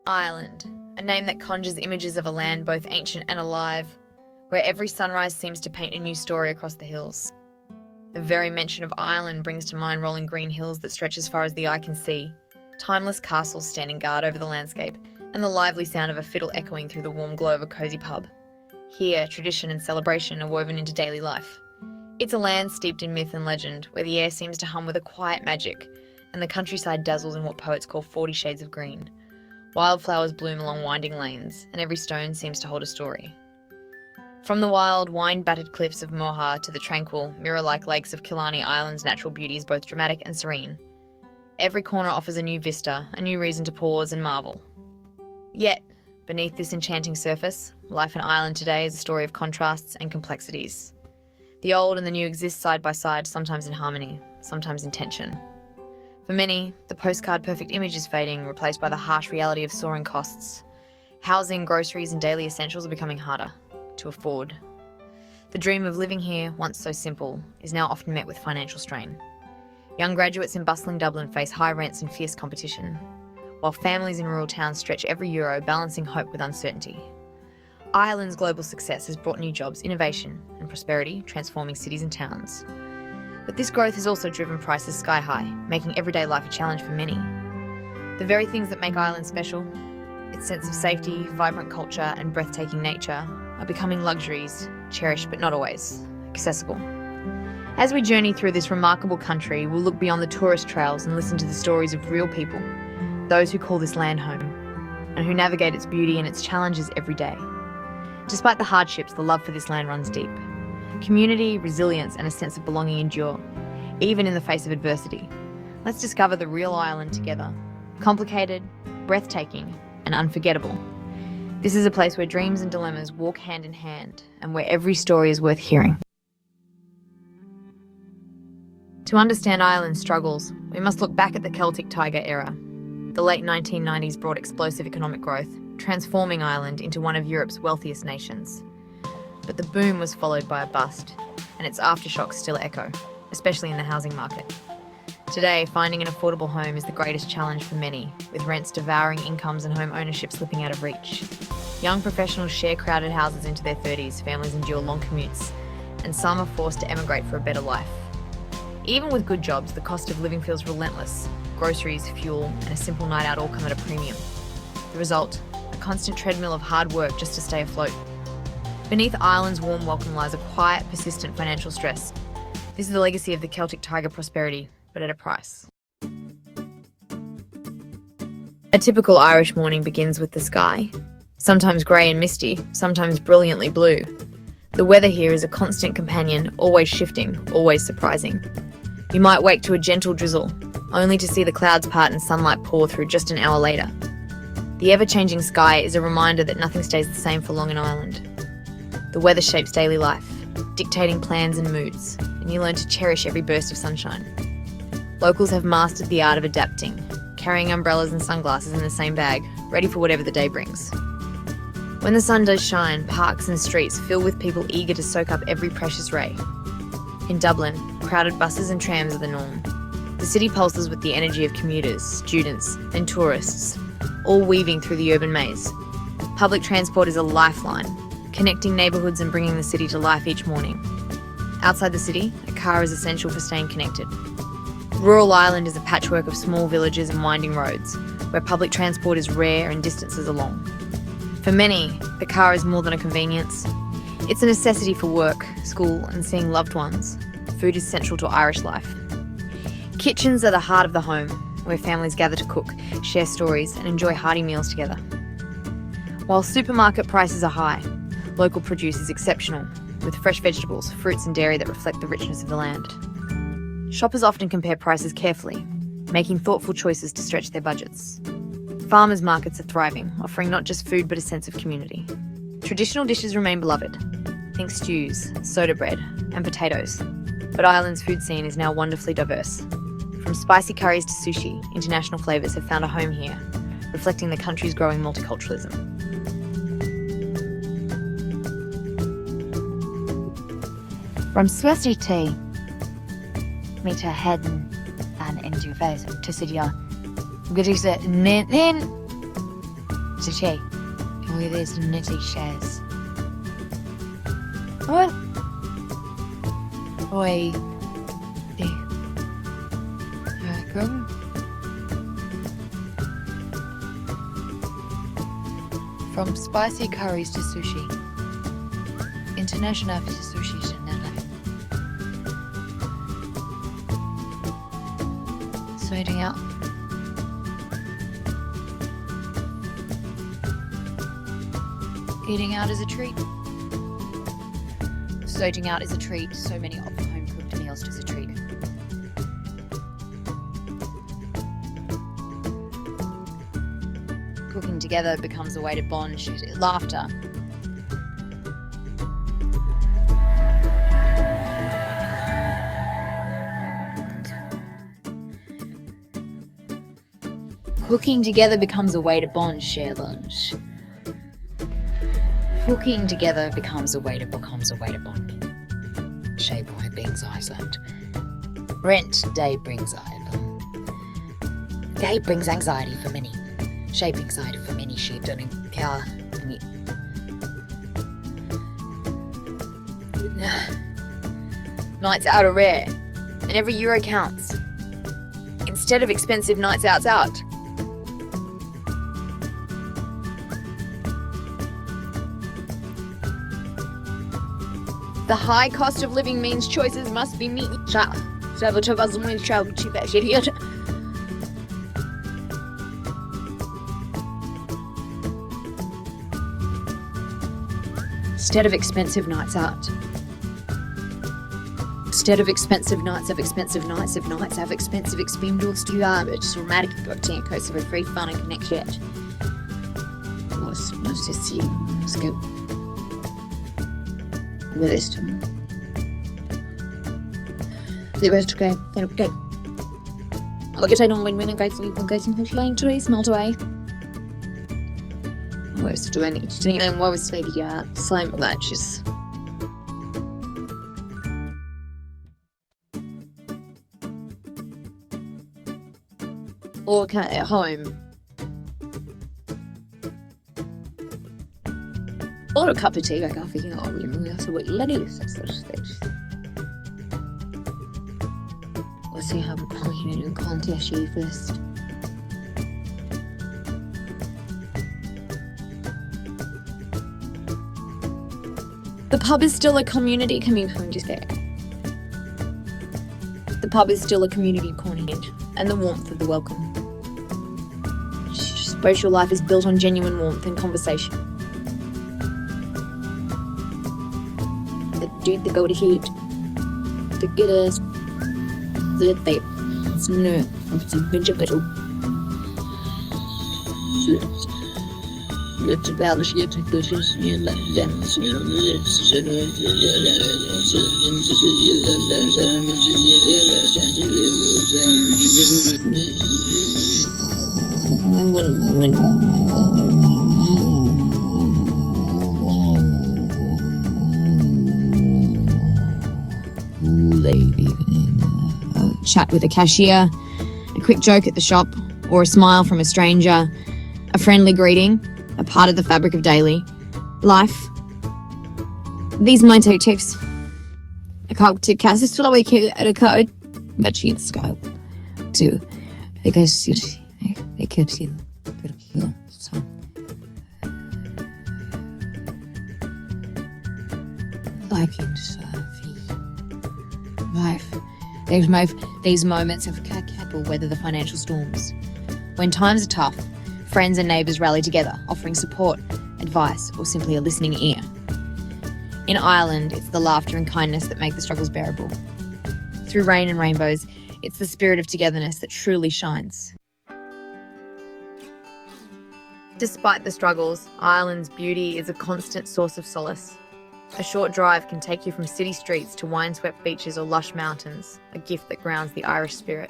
Ireland, a name that conjures images of a land both ancient and alive, where every sunrise seems to paint a new story across the hills. The very mention of Ireland brings to mind rolling green hills that stretch as far as the eye can see, timeless castles standing guard over the landscape, and the lively sound of a fiddle echoing through the warm glow of a cosy pub. Here, tradition and celebration are woven into daily life. It's a land steeped in myth and legend, where the air seems to hum with a quiet magic, and the countryside dazzles in what poets call 40 shades of green. Wildflowers bloom along winding lanes, and every stone seems to hold a story. From the wild, wine-battered cliffs of Moher to the tranquil, mirror-like lakes of Killarney Island's natural beauty is both dramatic and serene. Every corner offers a new vista, a new reason to pause and marvel. Yet, beneath this enchanting surface, life in Ireland today is a story of contrasts and complexities. The old and the new exist side by side, sometimes in harmony, sometimes in tension. For many, the postcard-perfect image is fading, replaced by the harsh reality of soaring costs. Housing, groceries, and daily essentials are becoming harder to afford. The dream of living here, once so simple, is now often met with financial strain. Young graduates in bustling Dublin face high rents and fierce competition, while families in rural towns stretch every euro, balancing hope with uncertainty. Ireland's global success has brought new jobs, innovation, and prosperity, transforming cities and towns. But this growth has also driven prices sky high, making everyday life a challenge for many. The very things that make Ireland special, its sense of safety, vibrant culture, and breathtaking nature, are becoming luxuries, cherished but not always accessible. As we journey through this remarkable country, we'll look beyond the tourist trails and listen to the stories of real people, those who call this land home, and who navigate its beauty and its challenges every day. Despite the hardships, the love for this land runs deep. Community, resilience, and a sense of belonging endure, even in the face of adversity. Let's discover the real Ireland together. Complicated, breathtaking, and unforgettable. This is a place where dreams and dilemmas walk hand in hand, and where every story is worth hearing. To understand Ireland's struggles, we must look back at the Celtic Tiger era. The late 1990s brought explosive economic growth, transforming Ireland into one of Europe's wealthiest nations. But the boom was followed by a bust, and its aftershocks still echo, especially in the housing market. Today, finding an affordable home is the greatest challenge for many, with rents devouring incomes and home ownership slipping out of reach. Young professionals share crowded houses into their 30s, families endure long commutes, and some are forced to emigrate for a better life. Even with good jobs, the cost of living feels relentless. Groceries, fuel, and a simple night out all come at a premium. The result, a constant treadmill of hard work just to stay afloat. Beneath Ireland's warm welcome lies a quiet, persistent financial stress. This is the legacy of the Celtic Tiger prosperity, but at a price. A typical Irish morning begins with the sky, sometimes grey and misty, sometimes brilliantly blue. The weather here is a constant companion, always shifting, always surprising. You might wake to a gentle drizzle, only to see the clouds part and sunlight pour through just an hour later. The ever-changing sky is a reminder that nothing stays the same for long in Ireland. The weather shapes daily life, dictating plans and moods, and you learn to cherish every burst of sunshine. Locals have mastered the art of adapting, carrying umbrellas and sunglasses in the same bag, ready for whatever the day brings. When the sun does shine, parks and streets fill with people eager to soak up every precious ray. In Dublin, crowded buses and trams are the norm. The city pulses with the energy of commuters, students, and tourists, all weaving through the urban maze. Public transport is a lifeline, connecting neighbourhoods and bringing the city to life each morning. Outside the city, a car is essential for staying connected. Rural Ireland is a patchwork of small villages and winding roads, where public transport is rare and distances are long. For many, the car is more than a convenience. It's a necessity for work, school, and seeing loved ones. Food is central to Irish life. Kitchens are the heart of the home, where families gather to cook, share stories, and enjoy hearty meals together. While supermarket prices are high, local produce is exceptional, with fresh vegetables, fruits, and dairy that reflect the richness of the land. Shoppers often compare prices carefully, making thoughtful choices to stretch their budgets. Farmers' markets are thriving, offering not just food but a sense of community. Traditional dishes remain beloved. Think stews, soda bread, and potatoes. But Ireland's food scene is now wonderfully diverse. From spicy curries to sushi, international flavours have found a home here, reflecting the country's growing multiculturalism. From Swiss tea, me to heading and into face to City Gedisse Nin City. With his nitty shares. What? Oi. Come. From spicy curries to sushi. International sushi generally. Sorting out. Eating out is a treat. Sorting out is a treat. So many of the home-cooked meals is a treat. Cooking together becomes a way to bond, laughter. Cooking together becomes a way to bond, share lunch. Cooking together becomes a way to bond. Shea boy brings Iceland. Rent day brings Ireland. Day brings anxiety for many. Shape anxiety for many sheep don't care. Nights out are rare, and every euro counts. Instead of expensive nights out. The high cost of living means choices must be made. Instead of expensive nights out. Instead of expensive nights have expensive expenditures to it's dramatic content coast of a free fun and connection. Let's just see. Let's go. With this time. The rest okay. Okay. Look at I don't when guys we guys in flying today smelt away. Where's do I need to do and what was maybe slime matches. Okay, at home. Or a cup of tea, like I think, that's what you let it is. Let's see how we're going to do contest you first. The pub is still a community The pub is still a community cornet and the warmth of the welcome. Social life is built on genuine warmth and conversation. The dude that go to heat, the get us, the tape, it's no, it's a bunch of little. It's about the shit that pushes you like them. Chat with a cashier, a quick joke at the shop, or a smile from a stranger, a friendly greeting, a part of the fabric of daily life. These are my two tips. A cog to cast a slow at a code, but she's go to because they could see so. Like in life, these moments of capital weather the financial storms. When times are tough, friends and neighbours rally together, offering support, advice, or simply a listening ear. In Ireland, it's the laughter and kindness that make the struggles bearable. Through rain and rainbows, it's the spirit of togetherness that truly shines. Despite the struggles, Ireland's beauty is a constant source of solace. A short drive can take you from city streets to wine-swept beaches or lush mountains, a gift that grounds the Irish spirit.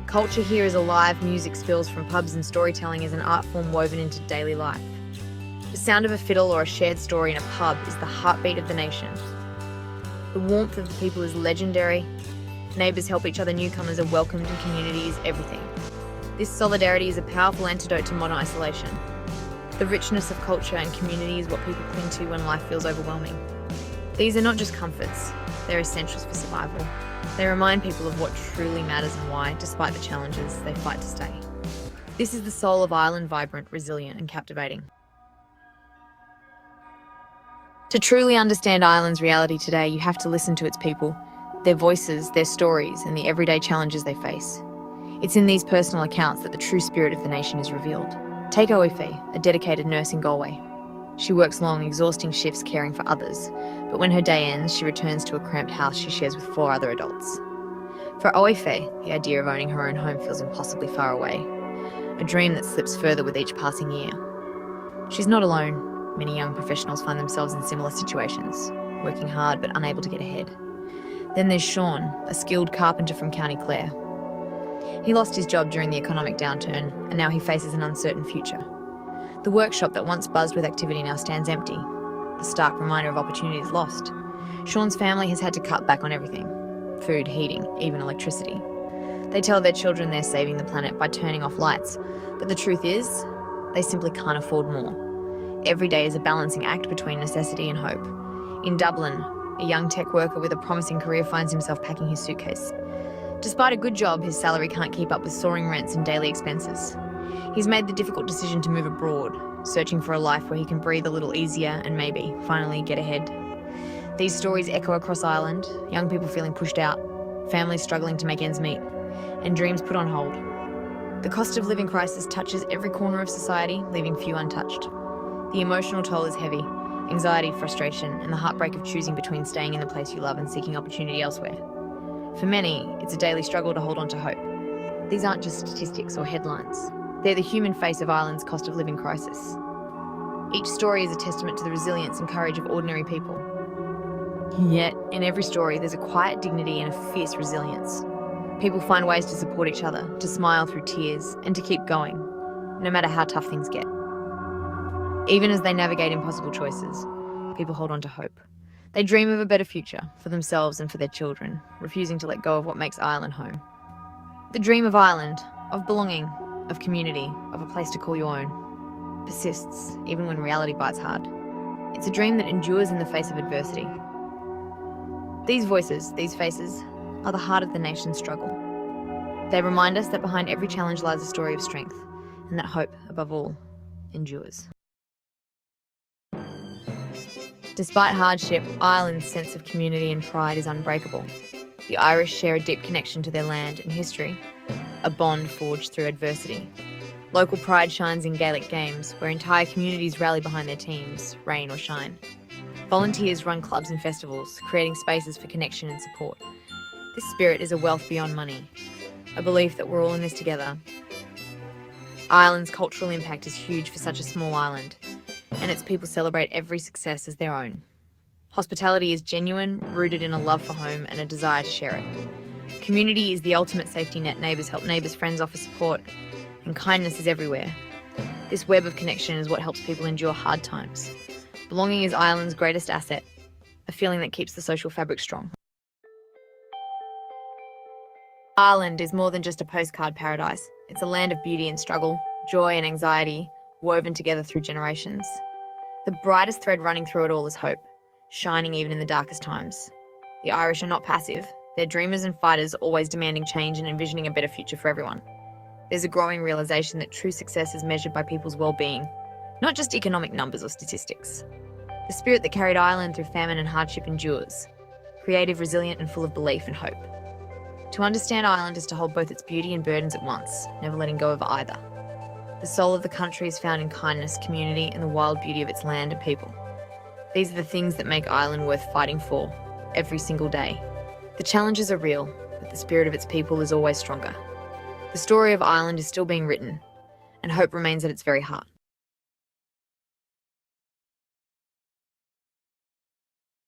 Culture here is alive, music spills from pubs and storytelling is an art form woven into daily life. The sound of a fiddle or a shared story in a pub is the heartbeat of the nation. The warmth of the people is legendary. Neighbours help each other, newcomers are welcomed, and community is everything. This solidarity is a powerful antidote to modern isolation. The richness of culture and community is what people cling to when life feels overwhelming. These are not just comforts, they're essentials for survival. They remind people of what truly matters and why, despite the challenges, they fight to stay. This is the soul of Ireland, vibrant, resilient and captivating. To truly understand Ireland's reality today, you have to listen to its people, their voices, their stories, and the everyday challenges they face. It's in these personal accounts that the true spirit of the nation is revealed. Take Oife, a dedicated nurse in Galway. She works long, exhausting shifts caring for others, but when her day ends, she returns to a cramped house she shares with 4 other adults. For Oife, the idea of owning her own home feels impossibly far away, a dream that slips further with each passing year. She's not alone. Many young professionals find themselves in similar situations, working hard but unable to get ahead. Then there's Sean, a skilled carpenter from County Clare. He lost his job during the economic downturn, and now he faces an uncertain future. The workshop that once buzzed with activity now stands empty, the stark reminder of opportunities lost. Sean's family has had to cut back on everything: food, heating, even electricity. They tell their children they're saving the planet by turning off lights, but the truth is, they simply can't afford more. Every day is a balancing act between necessity and hope. In Dublin, a young tech worker with a promising career finds himself packing his suitcase. Despite a good job, his salary can't keep up with soaring rents and daily expenses. He's made the difficult decision to move abroad, searching for a life where he can breathe a little easier and maybe, finally, get ahead. These stories echo across Ireland, young people feeling pushed out, families struggling to make ends meet, and dreams put on hold. The cost of living crisis touches every corner of society, leaving few untouched. The emotional toll is heavy: anxiety, frustration, and the heartbreak of choosing between staying in the place you love and seeking opportunity elsewhere. For many, it's a daily struggle to hold on to hope. These aren't just statistics or headlines. They're the human face of Ireland's cost of living crisis. Each story is a testament to the resilience and courage of ordinary people. Yet, in every story, there's a quiet dignity and a fierce resilience. People find ways to support each other, to smile through tears, and to keep going, no matter how tough things get. Even as they navigate impossible choices, people hold on to hope. They dream of a better future for themselves and for their children, refusing to let go of what makes Ireland home. The dream of Ireland, of belonging, of community, of a place to call your own, persists even when reality bites hard. It's a dream that endures in the face of adversity. These voices, these faces, are the heart of the nation's struggle. They remind us that behind every challenge lies a story of strength, and that hope, above all, endures. Despite hardship, Ireland's sense of community and pride is unbreakable. The Irish share a deep connection to their land and history, a bond forged through adversity. Local pride shines in Gaelic games, where entire communities rally behind their teams, rain or shine. Volunteers run clubs and festivals, creating spaces for connection and support. This spirit is a wealth beyond money, a belief that we're all in this together. Ireland's cultural impact is huge for such a small island, and its people celebrate every success as their own. Hospitality is genuine, rooted in a love for home and a desire to share it. Community is the ultimate safety net. Neighbours help neighbours, friends offer support, and kindness is everywhere. This web of connection is what helps people endure hard times. Belonging is Ireland's greatest asset, a feeling that keeps the social fabric strong. Ireland is more than just a postcard paradise. It's a land of beauty and struggle, joy and anxiety, woven together through generations. The brightest thread running through it all is hope, shining even in the darkest times. The Irish are not passive. They're dreamers and fighters, always demanding change and envisioning a better future for everyone. There's a growing realization that true success is measured by people's well-being, not just economic numbers or statistics. The spirit that carried Ireland through famine and hardship endures, creative, resilient, and full of belief and hope. To understand Ireland is to hold both its beauty and burdens at once, never letting go of either. The soul of the country is found in kindness, community, and the wild beauty of its land and people. These are the things that make Ireland worth fighting for, every single day. The challenges are real, but the spirit of its people is always stronger. The story of Ireland is still being written, and hope remains at its very heart.